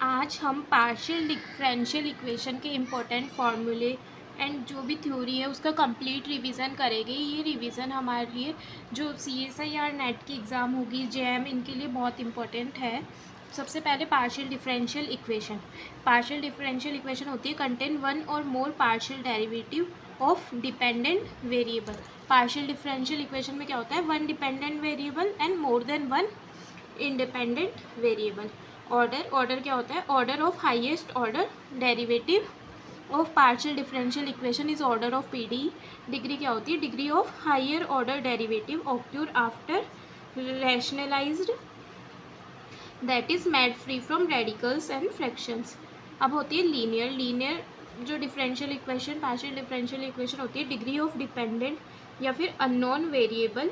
आज हम partial differential equation के इम्पोर्टेंट फार्मूले एंड जो भी थ्योरी है उसका कंप्लीट रिवीजन करेंगे। ये रिवीजन हमारे लिए जो CSIR नेट की एग्ज़ाम होगी, JAM, इनके लिए बहुत इम्पोर्टेंट है। सबसे पहले partial differential equation. Partial differential equation होती है कंटेन वन और more partial derivative of dependent variable. Partial differential equation में क्या होता है? One dependent variable and more than one independent variable. Order क्या होता है? Order of highest order derivative of partial differential equation is order of PDE। Degree क्या होती है? Degree of higher order derivative occur after rationalized that is made free from radicals and fractions. अब होती है linear जो differential equation, partial differential equation होती है degree of dependent या फिर unknown variable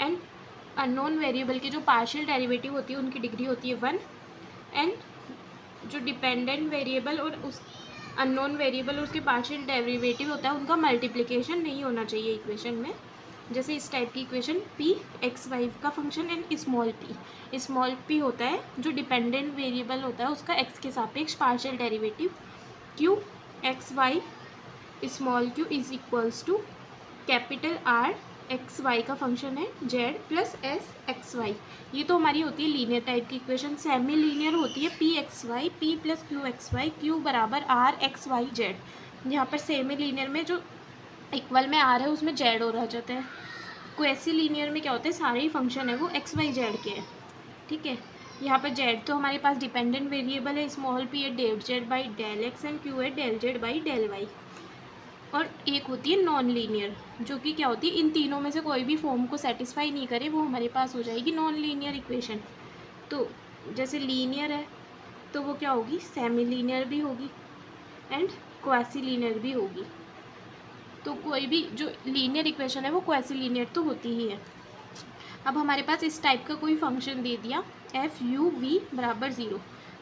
and unknown variable की जो पार्शियल डेरिवेटिव होती है उनकी डिग्री होती है 1 एंड जो डिपेंडेंट वेरिएबल और उस अननोन वेरिएबल और उसके पार्शियल डेरिवेटिव होता है उनका मल्टीप्लिकेशन नहीं होना चाहिए इक्वेशन में। जैसे इस टाइप की इक्वेशन p(x,y) का फंक्शन एंड स्मॉल p होता है जो डिपेंडेंट वेरिएबल होता है उसका x के सापेक्ष partial derivative q(x,y) small q is equals to capital R XY का फंक्शन है z प्लस S(x,y). ये तो हमारी होती है लीनियर टाइप की इक्वेशन। सेमी लीनियर होती है p(x,y) p plus q(x,y) q बराबर R XY z। यहाँ पर सेमी लीनियर में जो इक्वल में R है उसमें z और आ जाता है। क्वेसी लीनियर में क्या होता है? सारे ही फंक्शन है वो XY z के हैं, ठीक है। यहाँ पर z तो हमारे पास डिपेंडेंट वेरिएबल है, स्मॉल p है del z by del x and q है del z by del y। और एक होती है नॉन लीनियर जो कि क्या होती है? इन तीनों में से कोई भी फॉर्म को सेटिस्फाई नहीं करे वो हमारे पास हो जाएगी नॉन लीनियर इक्वेशन। तो जैसे लीनियर है तो वो क्या होगी? सेमी लीनियर भी होगी एंड क्वासी लीनियर भी होगी। तो कोई भी जो लीनियर इक्वेशन है वो क्वासी लीनियर तो होती ही है। अब हमारे पास इस टाइप का कोई फंक्शन दे दिया f(u,v) बराबर 0,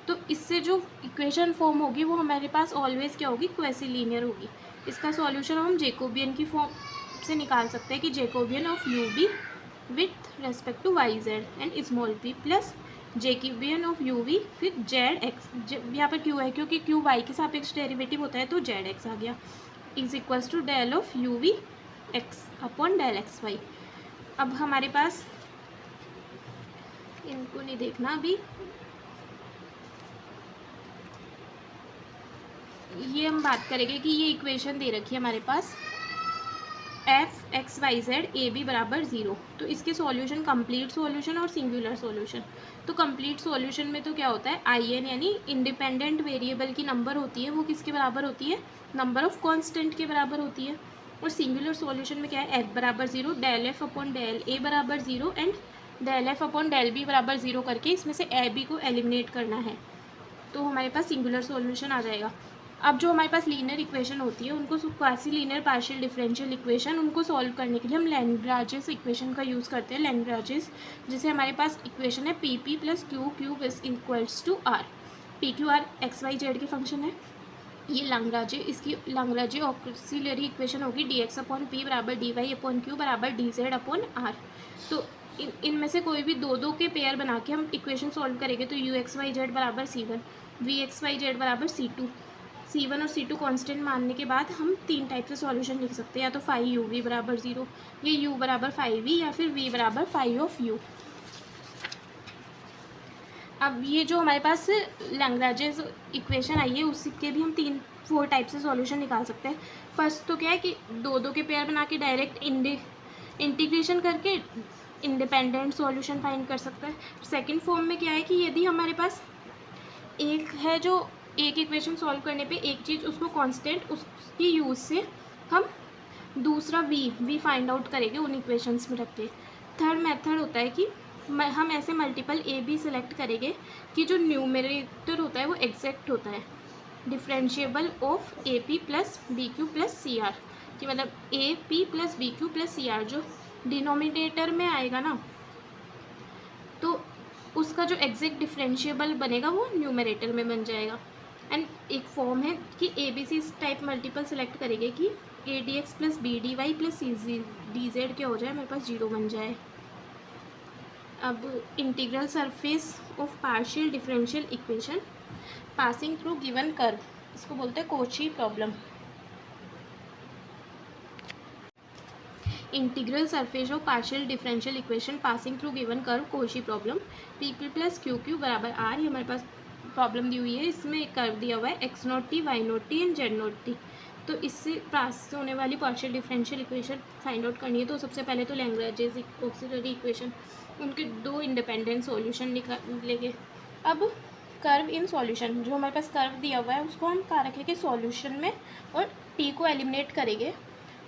तो इससे जो इक्वेशन फॉर्म होगी वो हमारे पास ऑलवेज क्या होगी? क्वासी लीनियर होगी। इसका सॉल्यूशन हम जैकोबियन की फॉर्म से निकाल सकते हैं कि Jacobian of u,v with respect to y z and small p plus Jacobian of u,v फिर z x। यहाँ पर q है क्योंकि q y के सापेक्ष डेरिवेटिव होता है तो z x आ गया is equals to del of u,v x upon del x y. अब हमारे पास इनको नहीं देखना अभी, ये हम बात करेंगे कि ये इक्वेशन दे रखी है हमारे पास f(x,y,z) a,b बराबर 0। तो इसके सॉल्यूशन कंप्लीट सॉल्यूशन और सिंगुलर सॉल्यूशन। तो कंप्लीट सॉल्यूशन में तो क्या होता है? in यानी इंडिपेंडेंट वेरिएबल की नंबर होती है वो किसके बराबर होती है? नंबर ऑफ कांस्टेंट के बराबर होती है। और सिंगुलर सॉल्यूशन में क्या है? f बराबर 0, del f upon del a बराबर 0 and del f upon del b बराबर 0 करके इसमें से a b को एलिमिनेट करना है तो हमारे पास सिंगुलर सॉल्यूशन आ जाएगा। अब जो हमारे पास लीनियर इक्वेशन होती है उनको quasi linear partial differential equation उनको सॉल्व करने के लिए हम लैग्रांजेस इक्वेशन का यूज़ करते हैं। लैग्रांजेस जैसे हमारे पास इक्वेशन है PP plus q is equals to R। PQ R XY Z के फंक्शन है। ये लैग्रांजे, इसकी लैग्रांजे ऑक्सिलरी इक्वेशन होगी dx अपॉन p बराबर dy अपॉन q बराबर dz अपॉन r। तो इनमें से कोई भी दो के पेयर बना के हम इक्वेशन सॉल्व करेंगे तो uxyz बराबर c1, vxyz बराबर c1 और c2 कांस्टेंट मानने के बाद हम तीन टाइप से सॉल्यूशन लिख सकते हैं, या तो फाई u,v बराबर 0, ये u बराबर फाई v या फिर v बराबर फाई ऑफ u। अब ये जो हमारे पास लैग्रांजेस इक्वेशन आई है उसके भी हम 4 टाइप से सॉल्यूशन निकाल सकते हैं। फर्स्ट तो क्या है कि दो के पेयर बना के डायरेक्ट इंटीग्रेशन करके इंडिपेंडेंट सॉल्यूशन फाइंड कर सकते हैं। सेकंड फॉर्म में क्या है कि यदि हमारे पास एक है जो एक इक्वेशन सॉल्व करने पे एक चीज़ उसको कांस्टेंट उसकी यूज़ से हम दूसरा v फाइंड आउट करेंगे उन इक्वेशंस में रख के। थर्ड मेथड होता है कि हम ऐसे मल्टीपल a b सेलेक्ट करेंगे कि जो न्यूमरेटर होता है वो एग्जैक्ट होता है। Differentiable of a p plus b q plus c r कि मतलब a p plus b q plus c r जो डिनोमिनेटर में आएगा ना तो उसका जो एग्जैक्ट डिफरेंशिएबल बनेगा वो न्यूमरेटर में बन जाएगा। एंड एक फॉर्म है कि a b c type multiple select करेंगे कि a d x plus b d y plus c d z क्या हो जाए, मेरे पास 0 बन जाए। अब integral surface of partial differential equation passing through given curve, इसको बोलते हैं Cauchy problem. Integral surface of partial differential equation passing through given curve Cauchy problem. P p plus q q बराबर आर, ये हमारे पास प्रॉब्लम दी हुई है। इसमें एक कर्व दिया हुआ है x not t, Y not t and z not t. तो इससे पास होने वाली partial differential equation find out करनी है। तो सबसे पहले तो लैग्रेंज ऑक्सिलरी इक्वेशन, उनके दो इंडिपेंडेंट सॉल्यूशन निकालेंगे। अब कर्व इन सॉल्यूशन, जो हमारे पास कर्व दिया हुआ है उसको हम कहाँ रखेंगे सॉल्यूशन में, और टी को एलिमिनेट करेंगे।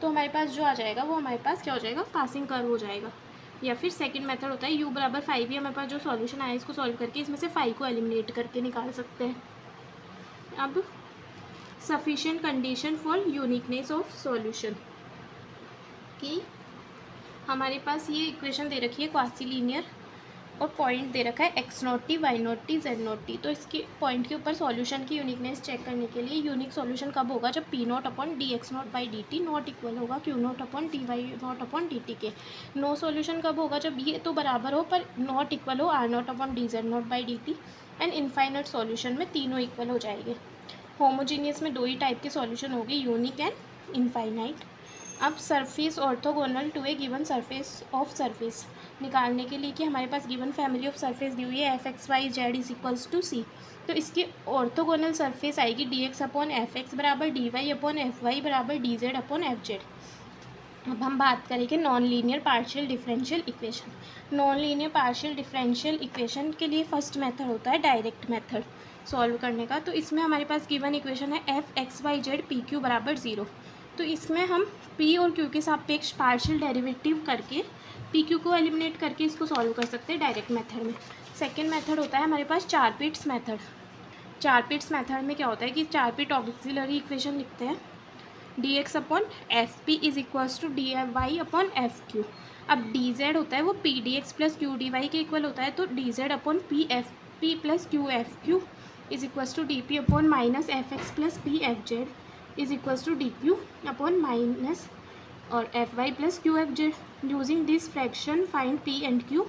तो हमारे पास जो आ जाएगा वो हमारे पास क्या हो जाएगा, पासिंग कर्व हो जाएगा। या फिर सेकंड मेथड होता है u बराबर 5 ही, हमारे पास जो सॉल्यूशन आया इसको सॉल्व करके इसमें से 5 को एलिमिनेट करके निकाल सकते हैं। अब sufficient condition for uniqueness of solution, कि हमारे पास ये इक्वेशन दे रखी है क्वासी लीनियर, और पॉइंट दे रखा है x not t, Y not t, z not t. तो इसके पॉइंट के ऊपर सॉल्यूशन की यूनिकनेस चेक करने के लिए यूनिक सॉल्यूशन कब होगा, जब P not upon D X not by D T not equal होगा Q not upon T Y not upon D T के। नो सॉल्यूशन कब होगा, जब ये तो बराबर हो पर नॉट इक्वल हो R not upon D Z not by D T. And infinite solution में तीनों इक्वल हो जाएंगे। होमोजीनियस में दो ही टाइप के सॉल्यूशन होंगे, यूनिक एंड इनफाइनाइट। अब surface orthogonal to a given surface of surface निकालने के लिए, कि हमारे पास गिवन फैमिली ऑफ सरफेस दी हुई है F x Y Z is equals to C. तो इसकी ऑर्थोगोनल सरफेस आएगी D x upon F X बराबर D Y upon F Y बराबर D Z upon F Z. अब हम बात करेंगे non linear partial differential equation. Non linear partial differential equation के लिए फर्स्ट मेथड होता है डायरेक्ट मेथड सॉल्व करने का। तो इसमें हमारे पास गिवन इक्वेशन है F x Y z p q बराबर 0। तो इसमें हम p और q के सापेक्ष पार्शियल डेरिवेटिव करके पी क्यू को एलिमिनेट करके इसको सॉल्व कर सकते हैं डायरेक्ट मेथड में। सेकेंड मेथड होता है हमारे पास चार पिट्स मेथड। चार पिट्स मेथड में क्या होता है कि चार पिट ऑक्सिलरी इक्वेशन लिखते हैं d x upon f p is equals to d f y upon f q. अब डी जेड होता है वो p D x plus Q D y के इक्वल होता है, तो d Z upon p f p plus q f q is equals to d p upon minus f x plus p f z is equals to d q upon minus और f y plus q F Z. Using this fraction find P and Q,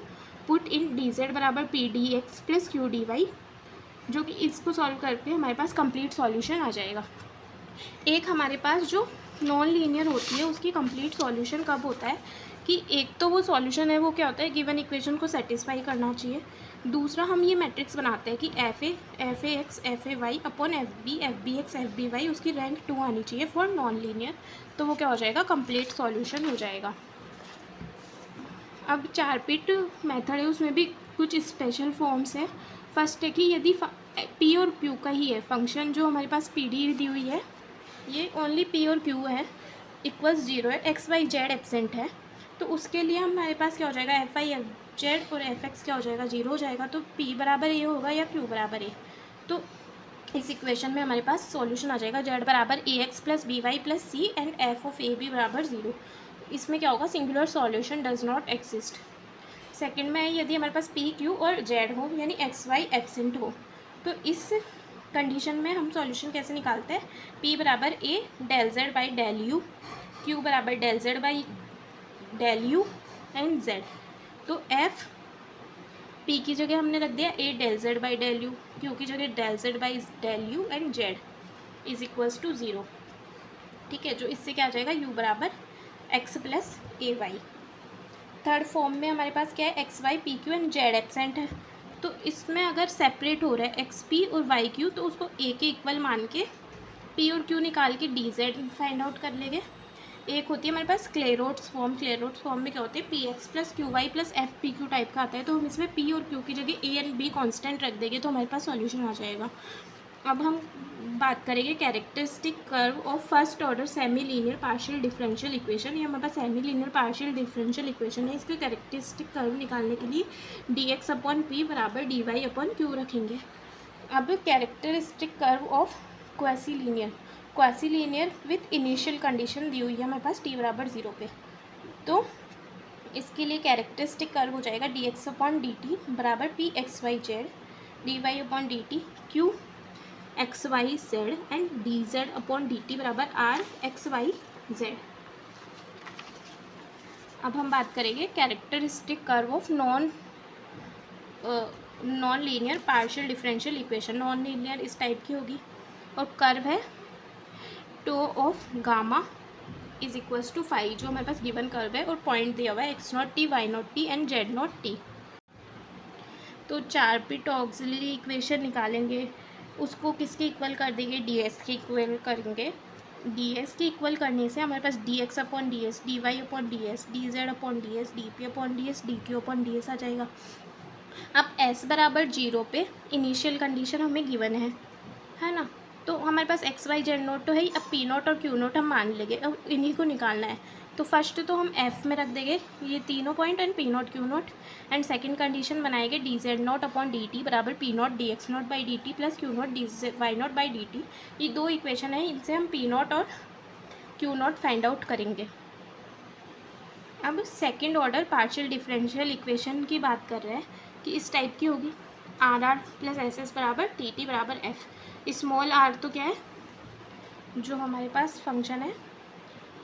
put in D Z बराबर P D x plus Q D Y, जो कि इसको solve करके हमारे पास complete solution आ जाएगा। एक हमारे पास जो नॉन लीनियर होती है उसकी कंप्लीट सॉल्यूशन कब होता है, कि एक तो वो सॉल्यूशन है वो क्या होता है गिवन इक्वेशन को सेटिस्फाई करना चाहिए। दूसरा हम ये मैट्रिक्स बनाते हैं कि f a x f a y upon f b x f b y, उसकी रैंक 2 आनी चाहिए फॉर नॉन लीनियर। तो वो क्या हो जाएगा, कंप्लीट सॉल्यूशन हो जाएगा। अब चार पिट मेथड है उसमें भी कुछ स्पेशल फॉर्म्स है। फर्स्ट है कि यदि पी और क्यू का ही है फंक्शन, जो हमारे पास पी डी दी हुई है ये ओनली पी और क्यू है, इक्वल्स 0 है, एक्स वाई जेड एब्सेंट है, तो उसके लिए हमारे पास क्या हो जाएगा एफ आई एफ जेड और एफ एक्स क्या हो जाएगा 0 हो जाएगा। तो पी बराबर ए होगा या क्यू बराबर ए। तो इस इक्वेशन में हमारे पास सॉल्यूशन आ जाएगा जेड बराबर A x plus B Y plus C and F of A B बराबर 0। इसमें क्या होगा, singular solution does not exist. Second में यदि हमारे पास पी क्यू और जेड हो यानी एक्स वाई एब्सेंट हो, तो इस कंडीशन में हम सॉल्यूशन कैसे निकालते हैं, p बराबर a del z by del u, q बराबर del z by del u and z। तो f p की जगह हमने रख दिया a del z by del u, q की जगह del z by del u and z is equals to 0। ठीक है, जो इससे क्या आ जाएगा u बराबर x plus a y. Third form में हमारे पास क्या है x y p q and z absent है, तो इसमें अगर सेपरेट हो रहा है एक्स पी और वाई क्यू तो उसको ए के इक्वल मान के पी और क्यू निकाल के डी जेड फाइंड आउट कर लेंगे। एक होती है हमारे पास क्लेरोट्स फॉर्म। क्लेरोट्स फॉर्म में क्या होते हैं p x plus q y plus f p q type का आता है, तो हम इसमें पी और क्यू की जगह ए एंड बी कांस्टेंट रख देंगे तो हमारे पास सॉल्यूशन आ जाएगा। अब हम बात करेंगे characteristic curve of first order semi linear partial differential equation. ये हमारे पास semi linear partial differential equation है, इसके कैरेक्टरिस्टिक कर्व निकालने के लिए डी एक्स अपॉन पी बराबर डी वाई अपॉन क्यू रखेंगे। अब characteristic curve of quasi linear with initial condition दी हुई है हमारे पास टी बराबर 0 पे, तो इसके लिए कैरेक्टरिस्टिक कर्व हो जाएगा D x upon D T बराबर P X Y Z D Y upon D T Q X Y Z and D Z upon D T बराबर आर एक्स वाई जेड। अब हम बात करेंगे characteristic curve of non linear partial differential equation, non linear इस type की होगी, और curve है टो of gamma is equals to phi, जो हमारे पास गिवन कर्व है, और पॉइंट दिया हुआ है x0t y0t एंड z0t। तो 4p ऑक्सिलरी इक्वेशन निकालेंगे, उसको किसके इक्वल कर देंगे, ds के इक्वल करेंगे। ds के इक्वल करने से हमारे पास dx upon ds, dy upon ds, dz upon ds, dp upon ds, dq upon ds आ जाएगा। अब s बराबर 0 पे इनिशियल कंडीशन हमें गिवन है ना, तो हमारे पास एक्स वाई जेड नोट तो है ही, अब पी नोट और क्यू नोट हम मान लेंगे, अब इन्हीं को निकालना है। तो फर्स्ट तो हम एफ में रख देंगे ये तीनों point and P not Q not, and second condition बनाएंगे D Z not upon D T बराबर P not D X not by D T plus Q not D Y not by D T. ये दो equation है, इनसे हम P not और Q not find out करेंगे। अब second order partial differential equation की बात कर रहे हैं कि इस टाइप की होगी, r r plus s s बराबर टी टी बराबर एफ। स्मॉल आर तो क्या है, जो हमारे पास फंक्शन है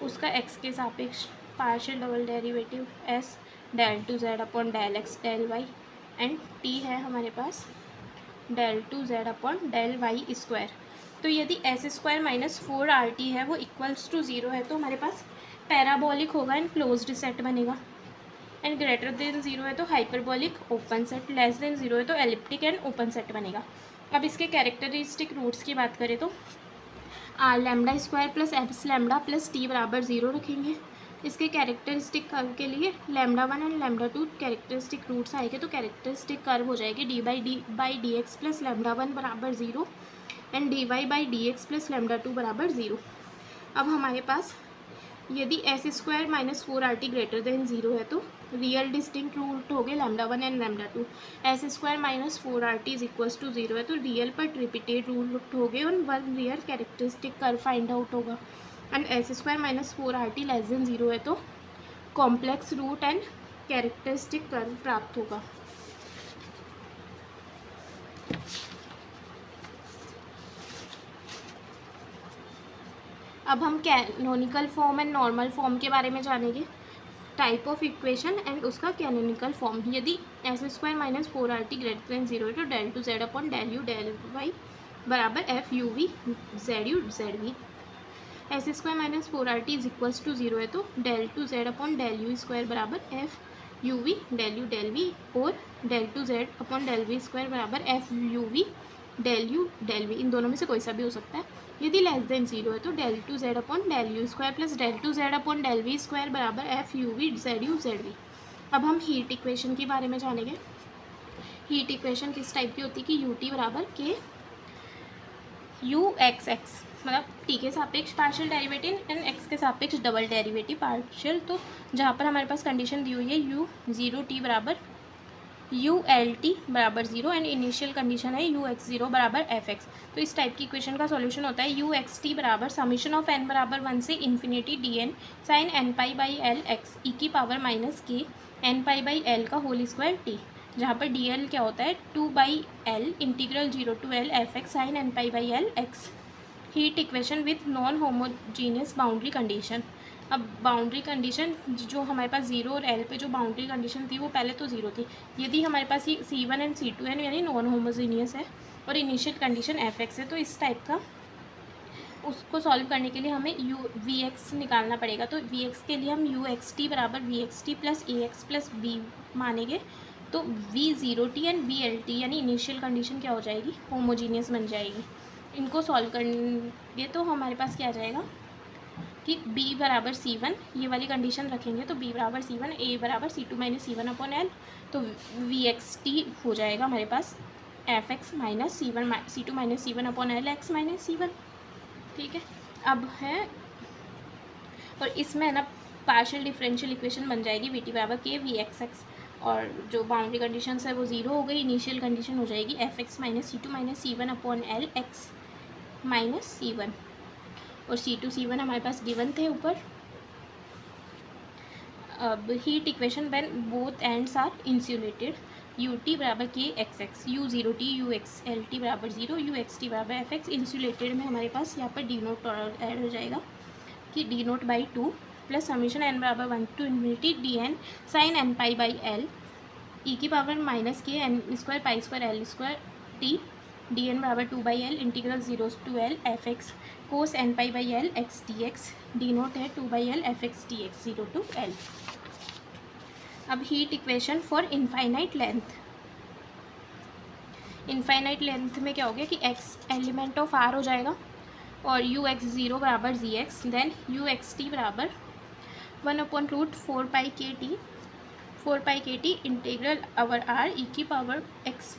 उसका एक्स के सापेक्ष partial double derivative S del two Z upon del x del Y, and T है हमारे पास del two Z upon del Y square. तो यदि एस स्क्वायर माइनस 4RT है वो इक्वल्स टू 0 है, तो हमारे पास पैराबोलिक होगा एंड क्लोज्ड सेट बनेगा, एंड ग्रेटर देन 0 है तो hyperbolic open set, less than 0 है तो एलिप्टिक एंड ओपन सेट बनेगा। अब इसके कैरेक्टरिस्टिक रूट्स की बात करें तो r lambda square plus s lambda plus t बराबर 0 रखेंगे। इसके कैरेक्टरिस्टिक कर्व के लिए lambda 1 and lambda 2 characteristic roots आएंगे, तो कैरेक्टरिस्टिक कर्व हो जाएगी d by d x plus lambda 1 बराबर 0 and d y by d x plus lambda 2 बराबर 0। अब हमारे पास यदि S square minus 4RT greater than 0 है तो रियल डिस्टिंक्ट रूट हो गए lambda 1 and lambda 2। S square minus 4RT is equals to 0 है तो रियल पर रिपीटेड रूट हो गए और one real characteristic curve find out होगा, and S square minus 4RT less than 0 है तो complex root and characteristic curve प्राप्त होगा। अब हम canonical form and normal form के बारे में जानेंगे, टाइप ऑफ इक्वेशन एंड उसका कैनोनिकल फॉर्म। यदि S square minus 4RT greater than 0 है तो del two Z upon del U del Y बराबर F U V Z U Z V. S square minus 4RT is equals to 0 है तो del two Z upon del U square बराबर F U V del U del V, और del two Z upon del V square बराबर F U V del U del V, इन दोनों में से कोई सा भी हो सकता है। यदि लेस देन 0 है तो del two Z upon del U square plus del two Z upon del V square बराबर F U V Z U Z V. अब हम हीट इक्वेशन के बारे में जानेंगे। हीट इक्वेशन किस टाइप की होती है कि यू टी बराबर के यू एक्स एक्स, मतलब टी के सापेक्ष पार्शियल डेरिवेटिव एंड एक्स के सापेक्ष डबल डेरिवेटिव पार्शियल। तो जहाँ पर हमारे पास कंडीशन दी हुई है यू 0t बराबर यू एल टी बराबर 0 एंड इनिशियल कंडीशन है यू एक्स 0 बराबर एफ एक्स। तो इस टाइप की इक्वेशन का सॉल्यूशन होता है यू एक्स टी बराबर समीशन ऑफ एन बराबर 1 से infinity D N sine N pi by L X E की पावर माइनस के एन पाई बाई एल का होल स्क्वायर टी, जहाँ पर डी एल क्या होता है 2 by L integral 0 to L F x sine N pi by L X. Heat equation with non homogeneous boundary condition. अब boundary condition जो हमारे पास 0 और एल पे जो बाउंड्री कंडीशन थी वो पहले तो 0 थी। यदि हमारे पास ये C1 एंड C2 है यानी नॉन होमोजीनियस है और इनिशियल कंडीशन एफ एक्स है, तो इस टाइप का उसको सॉल्व करने के लिए हमें यू वी एक्स निकालना पड़ेगा। तो वी एक्स के लिए हम यू एक्स टी बराबर v x t plus a x plus b मानेंगे, तो V0t एंड VLT यानी इनिशियल कंडीशन क्या हो जाएगी, होमोजीनियस बन जाएगी। इनको सॉल्व करेंगे तो हमारे पास क्या आ जाएगा कि B बराबर C1 ये वाली कंडीशन रखेंगे तो B बराबर C1 A बराबर C2 minus C1 upon L, तो VXT हो जाएगा हमारे पास FX minus C2 minus C1 upon L x minus C1। ठीक है, अब है और इसमें है ना पार्शियल डिफरेंशियल इक्वेशन बन जाएगी VT बराबर के VXX, और जो बाउंड्री कंडीशंस है वो 0 हो गई। इनिशियल कंडीशन हो जाएगी FX minus C2 minus C1 upon L x minus C1, और C2 C1 हमारे पास गिवन थे ऊपर। अब heat equation when both ends are insulated, u t बराबर k x x u 0t u x l t बराबर 0 u x T बराबर f x. Insulated में हमारे पास यहाँ पर डी नोट ऐड हो जाएगा कि d not by 2 plus summation n बराबर 1 to infinity D N sine N pi by l e की पावर माइनस के n square pi square l square t d n बराबर 2/L integral 0 to L f x cos n pi by L x d x d not है 2/L f x d x 0 to L। अब heat equation for infinite length. Infinite length में क्या हो गया कि x element of r हो जाएगा और यू एक्स ज़ीरो बराबर जी X, then you x T बराबर 1/√4π/kt integral over r E की पावर x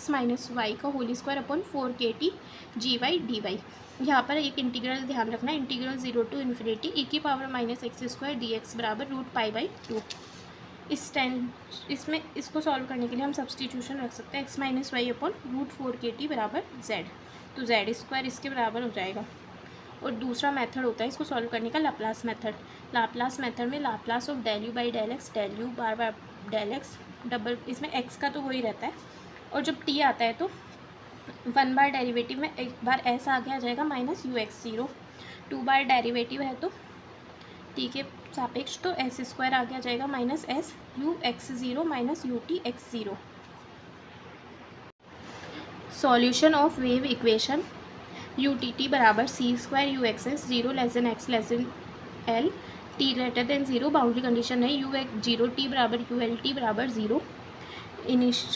माइनस वाई का whole square upon 4kt G Y D Y. यहाँ पर एक इंटीग्रल ध्यान रखना, इंटीग्रल 0 to इन्फिनिटी ई की पावर -x² dx बराबर √π/2। इसमें इसको सॉल्व करने के लिए हम सब्सटीट्यूशन रख सकते हैं x minus Y upon √4kt बराबर z, तो z² इसके बराबर हो जाएगा। और दूसरा मेथड होता है इसको सॉल्व करने का लाप्लास मेथड। लाप्लास मेथड में Laplace of del u by del x, del u bar bar del x double, इसमें x का तो वही रहता है और जब t आता है तो 1 बार डेरिवेटिव में एक बार s आगे आ जाएगा minus you x zero, 2 bar derivative है तो t के सापेक्ष तो s² आगे आ जाएगा minus s you x zero minus you t x zero. Solution of wave equation you t t बराबर c² u x S 0 x L t greater than 0, boundary condition है you x 0 t बराबर U L t बराबर 0।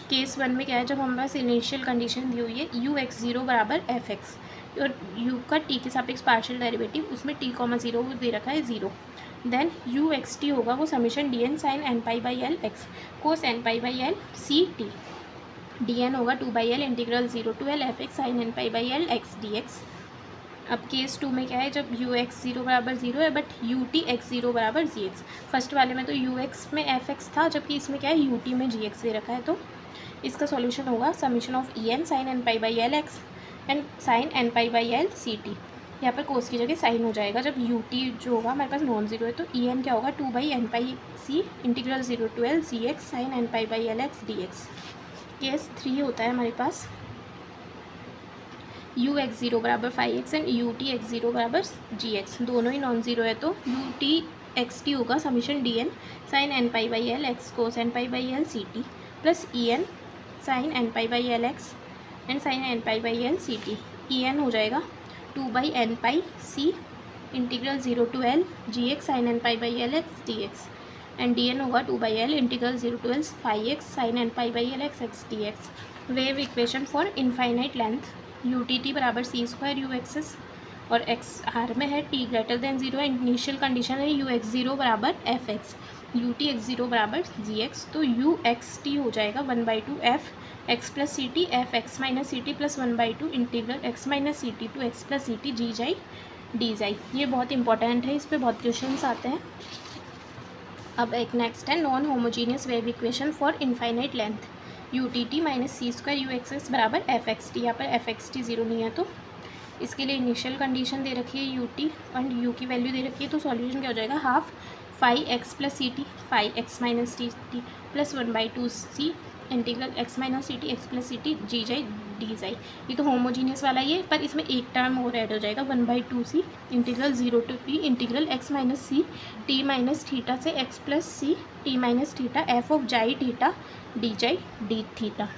Case 1 में क्या है, जब हमारे पास initial condition दी हुई है यू एक्स ज़ीरो बराबर एफ एक्स और यू का टी के सापेक्ष पार्शियल डेरिवेटिव, उसमें t, 0 दे रखा है 0, देन यू एक्स टी होगा वो summation d N sine N pi by L x cos n pi by L c t, d n होगा 2/L integral 0 to L f x sine N pi by L x d x. अब case 2 में क्या है, जब you x zero बराबर 0 है but you t x zero बराबर जी x. First वाले में तो यू एक्स में एफ एक्स था, जबकि इसमें क्या है यू टी में जी एक्स दे रखा है, तो इसका सॉल्यूशन होगा summation of e n sine N pi by L x and sine N pi by L c t. यहाँ पर कोस की जगह साइन हो जाएगा, जब यू टी जो होगा हमारे पास नॉन ज़ीरो है तो ई एन क्या होगा 2/N/c integral 0 to L g x sine N pi by L x d x. Case 3 होता है हमारे पास यू एक्स ज़ीरो बराबर 5x and u t x zero बराबर जी एक्स, दोनों ही नॉन ज़ीरो है तो यू टी एक्स टी होगा summation d N sine N pi by L x cos n pi by L c t plus e n sine N pi by L x and sine N pi by L c t. E n हो जाएगा 2/N/c integral 0 to L g x sine N pi by L x d x and d n होगा 2/L integral 0 to L 5x sine N pi by L x x d x. Wave equation for infinite length u t t बराबर c² u x s और x R में है t greater than 0, initial condition है you x zero बराबर f x u t x zero बराबर जी x, तो u x t हो जाएगा 1/2 F x plus C t f x minus C t plus 1/2 integral x minus C t to x plus C T G xi D जाई। ये बहुत important है, इस पर बहुत क्वेश्चंस आते हैं। अब एक नेक्स्ट है non homogeneous wave equation for infinite length u t T minus c² u x S बराबर एफ एक्स टी। यहाँ पर एफ एक्स टी ज़ीरो नहीं है तो इसके लिए इनिशियल कंडीशन दे रखी है यू टी एंड यू की वैल्यू दे रखी है, तो सॉल्यूशन क्या हो जाएगा हाफ 5x प्लस सी T 5x minus T T plus 1/2 C integral x minus सी T X plus C T G xi D जाई। ये तो होमोजीनियस वाला ही है, पर इसमें एक टर्म और ऐड हो जाएगा 1/2 C integral 0 to t integral x minus C T minus theta से X plus C T minus theta F of xi theta D xi D theta.